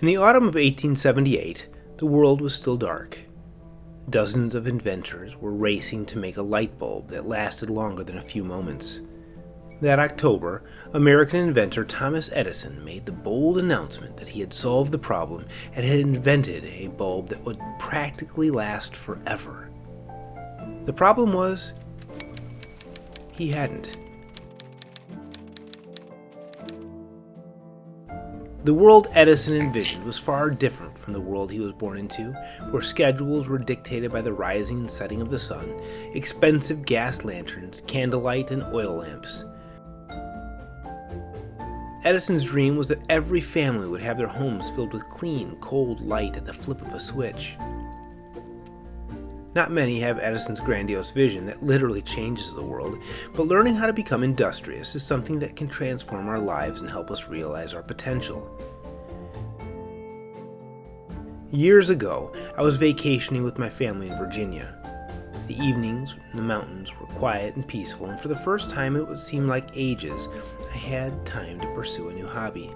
In the autumn of 1878, the world was still dark. Dozens of inventors were racing to make a light bulb that lasted longer than a few moments. That October, American inventor Thomas Edison made the bold announcement that he had solved the problem and had invented a bulb that would practically last forever. The problem was, he hadn't. The world Edison envisioned was far different from the world he was born into, where schedules were dictated by the rising and setting of the sun, expensive gas lanterns, candlelight, and oil lamps. Edison's dream was that every family would have their homes filled with clean, cold light at the flip of a switch. Not many have Edison's grandiose vision that literally changes the world, but learning how to become industrious is something that can transform our lives and help us realize our potential. Years ago, I was vacationing with my family in Virginia. The evenings in the mountains were quiet and peaceful, and for the first time it would seem like ages I had time to pursue a new hobby.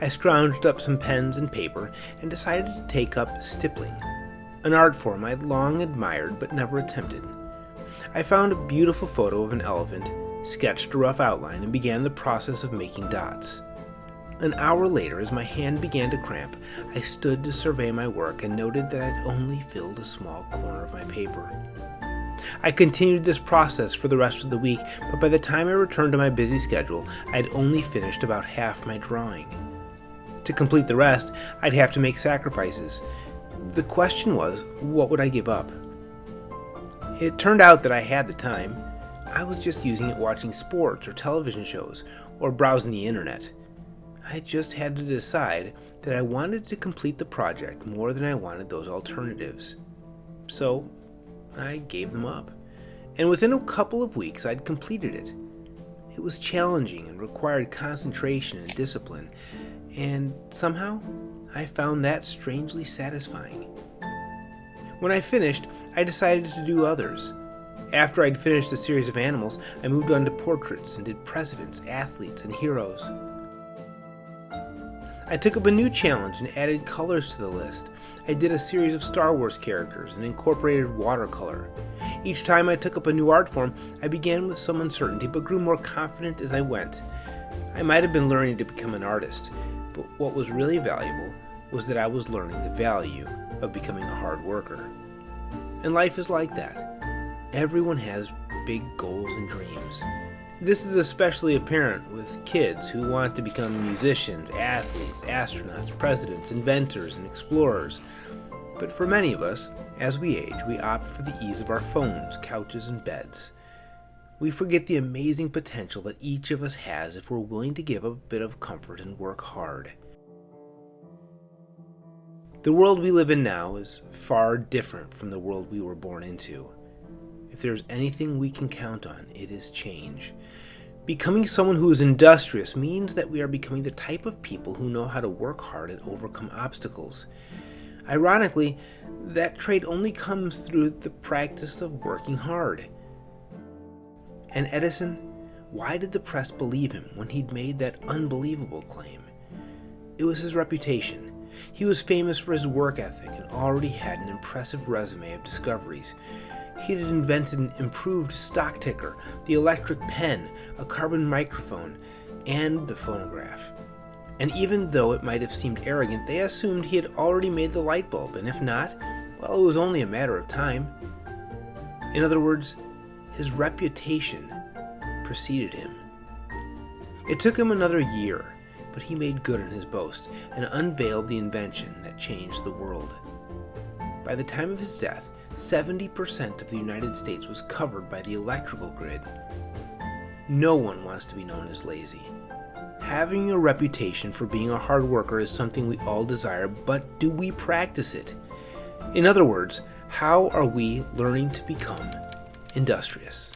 I scrounged up some pens and paper and decided to take up stippling, an art form I had long admired but never attempted. I found a beautiful photo of an elephant, sketched a rough outline, and began the process of making dots. An hour later, as my hand began to cramp, I stood to survey my work and noted that I'd only filled a small corner of my paper. I continued this process for the rest of the week, but by the time I returned to my busy schedule, I had only finished about half my drawing. To complete the rest, I'd have to make sacrifices. The question was, what would I give up? It turned out that I had the time. I was just using it watching sports or television shows, or browsing the internet. I just had to decide that I wanted to complete the project more than I wanted those alternatives. So, I gave them up. And within a couple of weeks, I'd completed it. It was challenging and required concentration and discipline, and somehow, I found that strangely satisfying. When I finished, I decided to do others. After I'd finished a series of animals, I moved on to portraits and did presidents, athletes, and heroes. I took up a new challenge and added colors to the list. I did a series of Star Wars characters and incorporated watercolor. Each time I took up a new art form, I began with some uncertainty but grew more confident as I went. I might have been learning to become an artist, but what was really valuable was that I was learning the value of becoming a hard worker. And life is like that. Everyone has big goals and dreams. This is especially apparent with kids who want to become musicians, athletes, astronauts, presidents, inventors, and explorers. But for many of us, as we age, we opt for the ease of our phones, couches, and beds. We forget the amazing potential that each of us has if we're willing to give a bit of comfort and work hard. The world we live in now is far different from the world we were born into. If there's anything we can count on, it is change. Becoming someone who is industrious means that we are becoming the type of people who know how to work hard and overcome obstacles. Ironically, that trait only comes through the practice of working hard. And Edison, why did the press believe him when he'd made that unbelievable claim? It was his reputation. He was famous for his work ethic and already had an impressive resume of discoveries. He had invented an improved stock ticker, the electric pen, a carbon microphone, and the phonograph. And even though it might have seemed arrogant, they assumed he had already made the light bulb, and if not, well, it was only a matter of time. In other words, his reputation preceded him. It took him another year, but he made good on his boast and unveiled the invention that changed the world. By the time of his death, 70% of the United States was covered by the electrical grid. No one wants to be known as lazy. Having a reputation for being a hard worker is something we all desire, but do we practice it? In other words, how are we learning to become industrious?